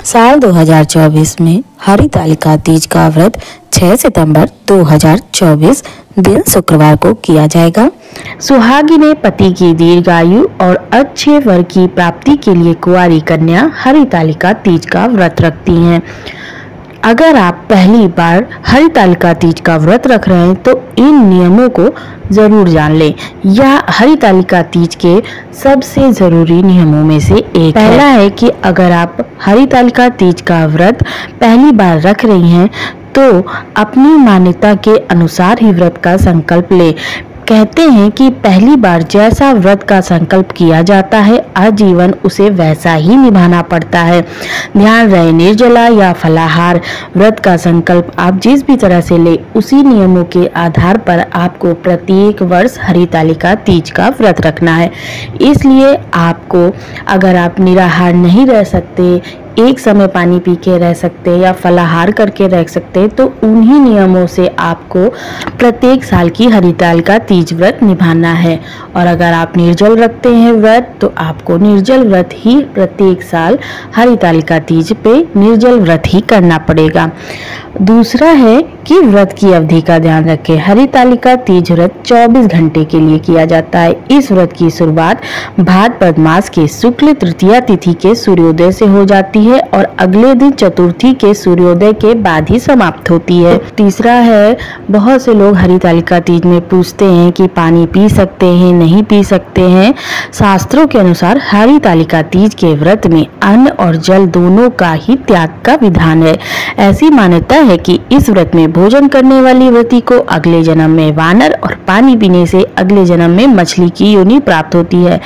साल 2024 में हरितालिका तीज का व्रत 6 सितंबर 2024 दिन शुक्रवार को किया जाएगा। सुहागिनें पति की दीर्घायु और अच्छे वर की प्राप्ति के लिए कुंवारी कन्या हरितालिका तीज का व्रत रखती हैं। अगर आप पहली बार हरितालिका तीज का व्रत रख रहे हैं तो इन नियमों को जरूर जान लें। यह हरितालिका तीज के सबसे जरूरी नियमों में से एक पहला है कि अगर आप हरितालिका तीज का व्रत पहली बार रख रही हैं तो अपनी मान्यता के अनुसार ही व्रत का संकल्प लें। कहते हैं कि पहली बार जैसा व्रत का संकल्प किया जाता है आजीवन उसे वैसा ही निभाना पड़ता है। ध्यान रहे, निर्जला या फलाहार व्रत का संकल्प आप जिस भी तरह से ले उसी नियमों के आधार पर आपको प्रत्येक वर्ष हरितालिका तीज का व्रत रखना है। इसलिए आपको, अगर आप निराहार नहीं रह सकते, एक समय पानी पी के रह सकते या फलाहार करके रह सकते, तो उन्हीं नियमों से आपको प्रत्येक साल की हरितालिका तीज व्रत निभाना है। और अगर आप निर्जल रखते हैं व्रत तो आपको निर्जल व्रत ही प्रत्येक साल हरितालिका तीज पे निर्जल व्रत ही करना पड़ेगा। दूसरा है कि व्रत की अवधि का ध्यान रखें। हरितालिका तीज व्रत 24 घंटे के लिए किया जाता है। इस व्रत की शुरुआत भाद्रपद मास के शुक्ल तृतीया तिथि के सूर्योदय से हो जाती है और अगले दिन चतुर्थी के सूर्योदय के बाद ही समाप्त होती है। तीसरा है, बहुत से लोग हरितालिका तीज में पूछते हैं कि पानी पी सकते हैं, नहीं पी सकते हैं। शास्त्रों के अनुसार हरितालिका तीज के व्रत में अन्न और जल दोनों का ही त्याग का विधान है। ऐसी मान्यता है कि इस व्रत में भोजन करने वाली व्रती को अगले जन्म में वानर और पानी पीने से अगले जन्म में मछली की योनि प्राप्त होती है।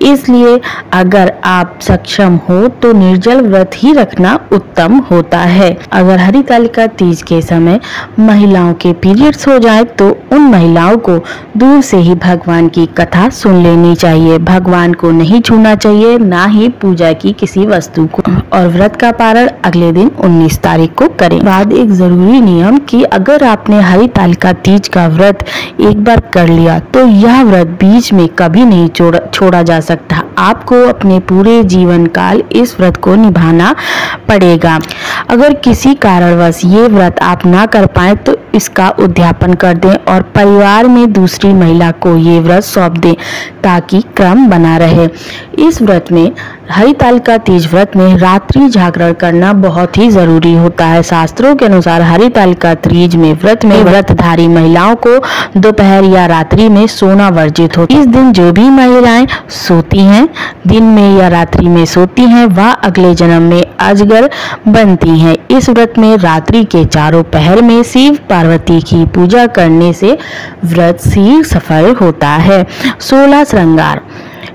इसलिए अगर आप सक्षम हो तो निर्जल व्रत ही रखना उत्तम होता है। अगर हरितालिका तीज के समय महिलाओं के पीरियड्स हो जाए तो उन महिलाओं को दूर से ही भगवान की कथा सुन लेनी चाहिए। भगवान को नहीं छूना चाहिए, ना ही पूजा की किसी वस्तु को। और व्रत का पारण अगले दिन 19 तारीख को करें। बाद एक जरूरी नियम कि अगर आपने हरितालिका तीज का व्रत एक बार कर लिया तो यह व्रत बीच में कभी नहीं छोड़ा जा सकता। आपको अपने पूरे जीवन काल इस व्रत को निभाना पड़ेगा। अगर किसी कारणवश ये व्रत आप ना कर पाए तो इसका उद्यापन कर दें और परिवार में दूसरी महिला को ये व्रत सौंप दें ताकि क्रम बना रहे। इस व्रत में, हरितालिका तीज व्रत में रात्रि जागरण करना बहुत ही जरूरी होता है। शास्त्रों के अनुसार हरितालिका तीज में व्रतधारी महिलाओं को दोपहर या रात्रि में सोना वर्जित होता है। इस दिन जो भी महिलाएं सोती हैं, दिन में या रात्रि में सोती हैं, वह अगले जन्म में अजगर बनती हैं। इस व्रत में रात्रि के चारों पहर में शिव पार्वती की पूजा करने से व्रत शीघ्र सफल होता है। 16 श्रृंगार,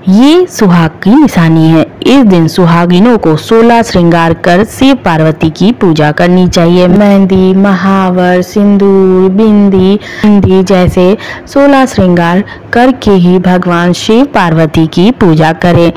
ये सुहाग की निशानी है। इस दिन सुहागिनों को 16 श्रृंगार कर शिव पार्वती की पूजा करनी चाहिए। मेहंदी, महावर, सिंदूर, बिंदी जैसे 16 श्रृंगार करके ही भगवान शिव पार्वती की पूजा करें।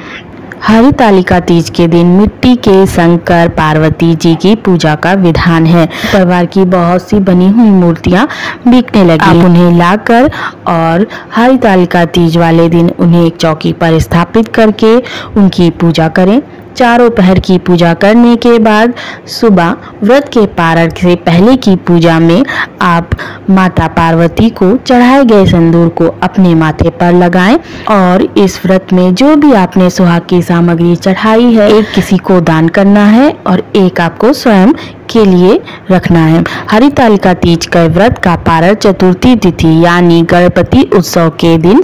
हरितालिका तीज के दिन मिट्टी के शंकर पार्वती जी की पूजा का विधान है। परिवार की बहुत सी बनी हुई मूर्तियां बिकने लगी। आप उन्हें लाकर और हरितालिका तीज वाले दिन उन्हें एक चौकी पर स्थापित करके उनकी पूजा करें। चारों पहर की पूजा करने के बाद सुबह व्रत के पारण से पहले की पूजा में आप माता पार्वती को चढ़ाए गए सिंदूर को अपने माथे पर लगाएं और इस व्रत में जो भी आपने सुहाग की सामग्री चढ़ाई है, एक किसी को दान करना है और एक आपको स्वयं के लिए रखना है। हरितालिका तीज का व्रत का पारण चतुर्थी तिथि यानी गणपति उत्सव के दिन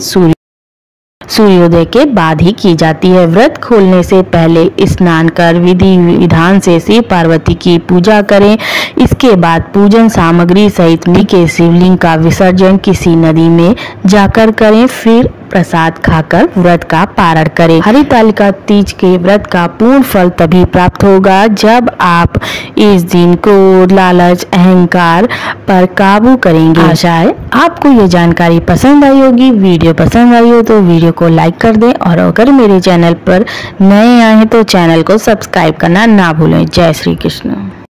सूर्योदय के बाद ही की जाती है। व्रत खोलने से पहले स्नान कर विधि विधान से शिव पार्वती की पूजा करें। इसके बाद पूजन सामग्री सहित मिट्टी के शिवलिंग का विसर्जन किसी नदी में जाकर करें। फिर प्रसाद खाकर व्रत का पारण करें। हरितालिका तीज के व्रत का पूर्ण फल तभी प्राप्त होगा जब आप इस दिन क्रोध, लालच, अहंकार पर काबू करेंगे। आशा है आपको ये जानकारी पसंद आई होगी। वीडियो पसंद आई हो तो वीडियो को लाइक कर दें और अगर मेरे चैनल पर नए आए हैं तो चैनल को सब्सक्राइब करना ना भूलें। जय श्री कृष्ण।